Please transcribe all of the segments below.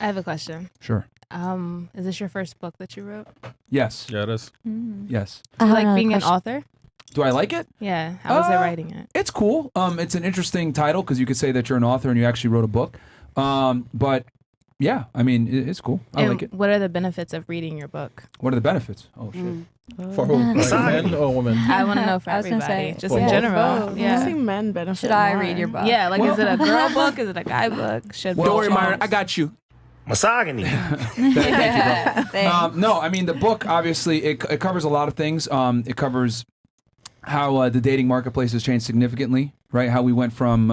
I have a question. Sure. Is this your first book that you wrote? Yes. Yeah, it is. Yes. Do you like being an author? Do I like it? Yeah. How was it writing it? It's cool. It's an interesting title because you could say that you're an author and you actually wrote a book. But yeah, I mean, it's cool. I like it. What are the benefits of reading your book? What are the benefits? Oh, shit. For who? Like men or women? I want to know for I was gonna everybody. say, Just in general. I think men benefit. Should I more. read your book? Yeah, like is it a girl book? Is it a guy book? Should Well, Don't worry, um, Myron. I got you. Misogyny. Thank you, bro. No, I mean, the book, obviously, it covers a lot of things. It covers how the dating marketplace has changed significantly, right? How we went from,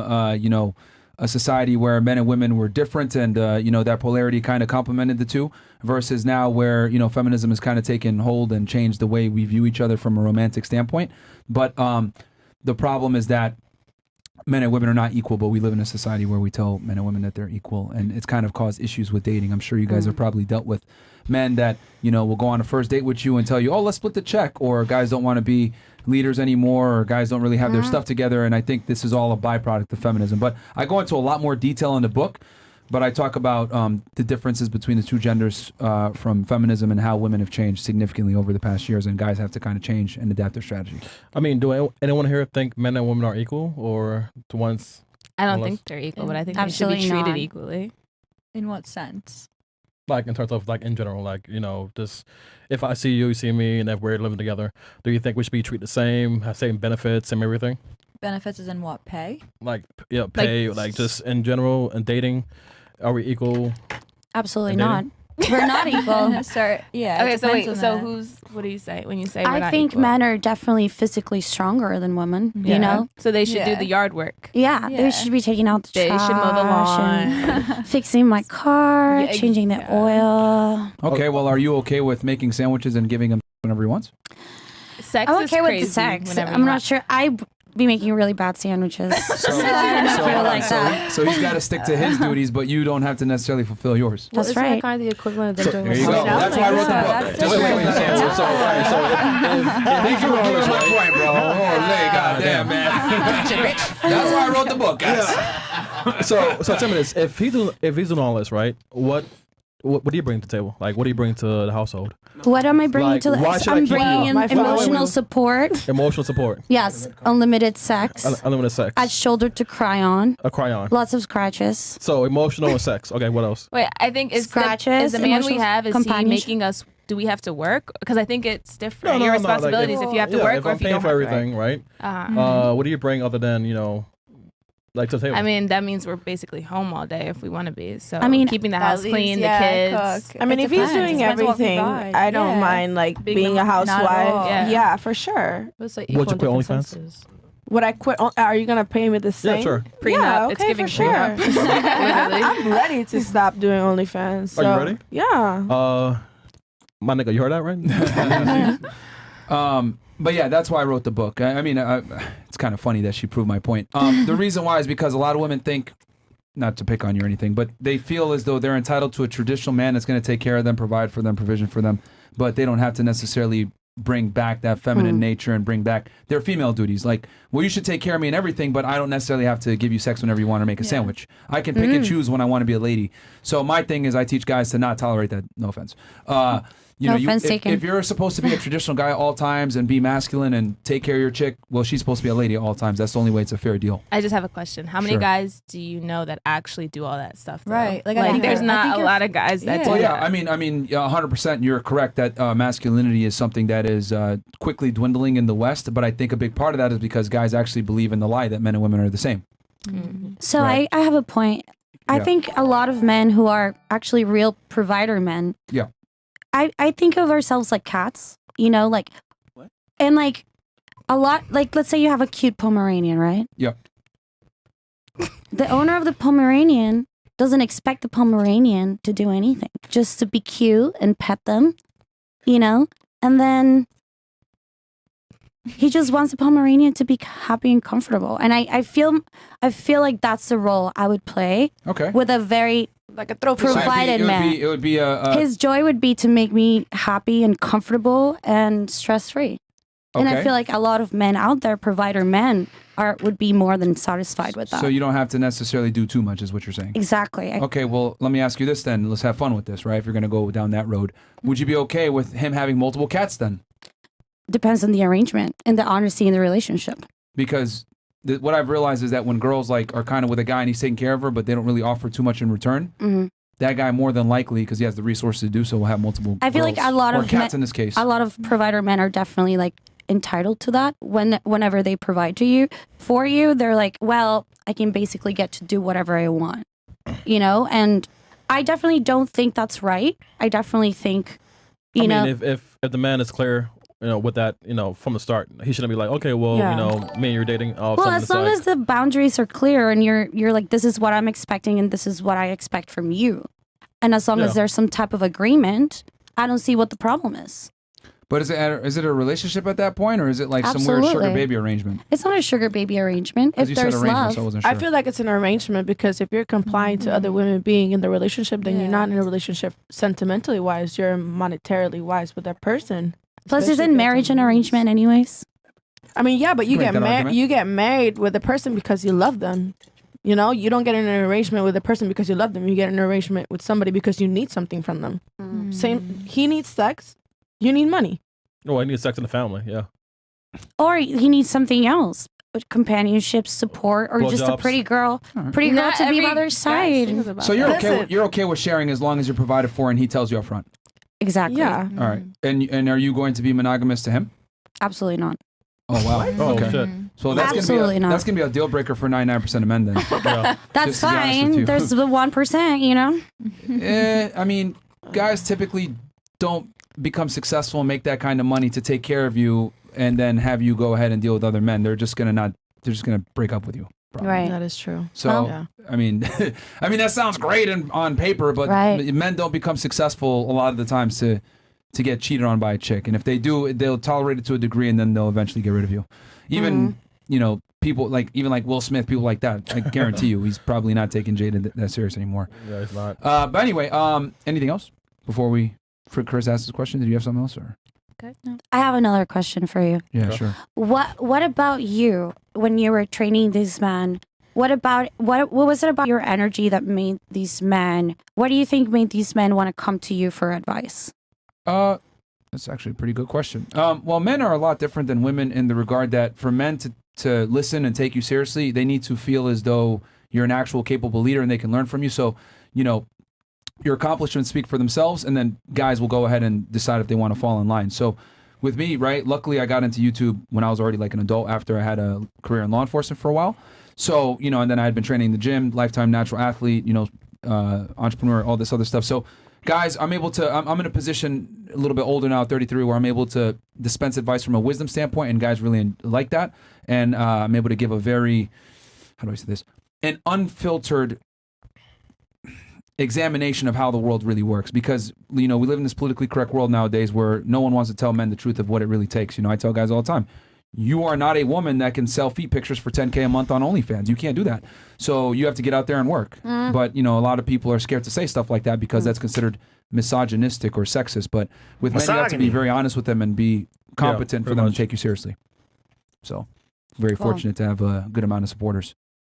a society where men and women were different and, that polarity kind of complemented the two versus now where, feminism has kind of taken hold and changed the way we view each other from a romantic standpoint. But the problem is that men and women are not equal, but we live in a society where we tell men and women that they're equal, and it's kind of caused issues with dating. I'm sure you guys have probably dealt with men that, will go on a first date with you and tell you, oh, let's split the check, or guys don't want to be leaders anymore, or guys don't really have their stuff together, and I think this is all a byproduct of feminism. But I go into a lot more detail in the book, but I talk about the differences between the two genders from feminism and how women have changed significantly over the past years, and guys have to kind of change and adapt their strategy. I mean, do anyone here think men and women are equal, or to one's? I don't think they're equal, but I think they should be treated equally. In what sense? Like in terms of like in general, like just if I see you, you see me, and if we're living together, do you think we should be treated the same, have same benefits, and everything? Benefits is in what? Pay? Like pay, like just in general and dating, are we equal? Absolutely not. We're not equal. Yeah. Okay, so wait. So what do you say when you say we're I not think equal? men are definitely physically stronger than women. You know. So they should do the yard work. Yeah, they should be taking out the They trash. should mow the lawn. and fixing my car, Yeah, changing the oil. Okay, well, are you okay with making sandwiches and giving him whenever he wants? Sex I'm is okay with crazy the sex. whenever I'm you not want. sure. I be making really bad sandwiches. So he's got to stick to his duties, but you don't have to necessarily fulfill yours. Well, That's isn't right. that kind of the equivalent of them doing There you go. That's why I wrote the book. Just Thank you for this one point, bro. Holy goddamn, man. That's why I wrote the book, guys. So tell me this: if he's doing all this, right? What do you bring to the table? Like, what do you bring to the household? What am I bringing Like, to the? why should I I'm keep bringing in my emotional support. Emotional support, Yes, unlimited sex. unlimited sex, A shoulder to cry on. a cry on. Lots of scratches. So emotional and sex. Okay, what else? Wait, I think is Scratches, the man we emotional have, is he companionship. making us? Do we have to work? Because I think it's different. Your like, responsibilities if you have to work if or I'm if you paying don't for have everything, to right? work. What do you bring other than like to the table? I mean, that means we're basically home all day if we want to be. So I mean, keeping the house clean, the kids. I mean, if he's doing everything, I don't mind like being a housewife. Yeah, for sure. Would you quit OnlyFans? Would I quit? Are you gonna pay me the same? Yeah, sure. Prenup. Yeah, It's okay, giving for sure. I'm ready to stop doing OnlyFans. So, Are you ready? Yeah. My nigga, you heard that right? But yeah, that's why I wrote the book. I mean, it's kind of funny that she proved my point. The reason why is because a lot of women think, not to pick on you or anything, but they feel as though they're entitled to a traditional man that's going to take care of them, provide for them, provision for them, but they don't have to necessarily bring back that feminine nature and bring back their female duties. Like, well, you should take care of me and everything, but I don't necessarily have to give you sex whenever you want to make a sandwich. I can pick and choose when I want to be a lady. So my thing is I teach guys to not tolerate that. No offense. If you're supposed to be a traditional guy at all times and be masculine and take care of your chick, well, she's supposed to be a lady at all times. That's the only way it's a fair deal. I just have a question. How many guys do you know that actually do all that stuff? Though? Right. Like there's not a lot of guys that do Well, yeah, that. I mean, 100%. You're correct that masculinity is something that is quickly dwindling in the West. But I think a big part of that is because guys actually believe in the lie that men and women are the same. So I have a point. I think a lot of men who are actually real provider men. Yeah. I think of ourselves like cats, like, what? And like a lot, like, let's say you have a cute Pomeranian, right? Yep. The owner of the Pomeranian doesn't expect the Pomeranian to do anything, just to be cute and pet them, and then he just wants the Pomeranian to be happy and comfortable. And I feel like that's the role I would play. Okay. With a very like a trophy provided man. It would be his joy would be to make me happy and comfortable and stress free. And I feel like a lot of men out there, provider men, would be more than satisfied with that. So you don't have to necessarily do too much, is what you're saying. Exactly. Okay, well, let me ask you this then. Let's have fun with this, right? If you're going to go down that road, would you be okay with him having multiple cats then? Depends on the arrangement and the honesty in the relationship. Because what I've realized is that when girls like are kind of with a guy and he's taking care of her, but they don't really offer too much in return, that guy more than likely, because he has the resources to do so, will have multiple. I feel girls, like a lot or of cats in this case. A lot of provider men are definitely like entitled to that. Whenever they provide to you for you, they're like, well, I can basically get to do whatever I want, you know. And I definitely don't think that's right. I definitely think, you know, if the man is clear, you know, with that, you know, from the start, he shouldn't be like, okay, well, you know, me and you're dating. Well, as long as the boundaries are clear and you're like, this is what I'm expecting and this is what I expect from you, and as long as there's some type of agreement, I don't see what the problem is. But is it a relationship at that point, or is it like some weird sugar baby arrangement? It's not a sugar baby arrangement. If there's love, so I wasn't sure. I feel like it's an arrangement, because if you're complying to other women being in the relationship, then you're not in a relationship sentimentally wise. You're monetarily wise with that person. Plus, isn't marriage an arrangement anyways? I mean, yeah, but you get married. You get married with a person because you love them. You know, you don't get in an arrangement with a person because you love them. You get in an arrangement with somebody because you need something from them. Same. He needs sex. You need money. Oh, I need sex in the family. Yeah. Or he needs something else. Companionship, support, or just a pretty girl to be by their side. So you're okay with sharing as long as you're provided for and he tells you up front. Exactly. Yeah. All right. And are you going to be monogamous to him? Absolutely not. Oh wow. Oh okay. shit. So that's gonna be a deal breaker for 99% of men then. That's fine. There's the 1%, you know. I mean, guys typically don't become successful and make that kind of money to take care of you and then have you go ahead and deal with other men. They're just gonna break up with you. Probably. Right. That is true. So I mean that sounds great on paper, but men don't become successful a lot of the times to get cheated on by a chick. And if they do, they'll tolerate it to a degree and then they'll eventually get rid of you. Even you know, people like Will Smith, people like that, I guarantee you he's probably not taking Jada that serious anymore. Yeah, he's not. But anyway, anything else before Chris asked his question? Did you have something else, or? Okay. No. I have another question for you. Yeah, sure. What about you when you were training these men? What was it about your energy that made these men? What do you think made these men want to come to you for advice? That's actually a pretty good question. Well, men are a lot different than women in the regard that for men to listen and take you seriously, they need to feel as though you're an actual capable leader and they can learn from you. So, you know, your accomplishments speak for themselves, and then guys will go ahead and decide if they want to fall in line. So with me, right, luckily I got into YouTube when I was already like an adult after I had a career in law enforcement for a while. So, you know, and then I had been training in the gym, lifetime natural athlete, you know, entrepreneur, all this other stuff. So guys, I'm in a position a little bit older now, 33, where I'm able to dispense advice from a wisdom standpoint, and guys really like that. And I'm able to give a very, how do I say this, an unfiltered examination of how the world really works, because you know we live in this politically correct world nowadays where no one wants to tell men the truth of what it really takes. You know, I tell guys all the time, you are not a woman that can sell feet pictures for $10K a month on OnlyFans. You can't do that. So you have to get out there and work. But you know, a lot of people are scared to say stuff like that because that's considered misogynistic or sexist. But with men, you have to be very honest with them and be competent for them to take you seriously. So very fortunate to have a good amount of supporters.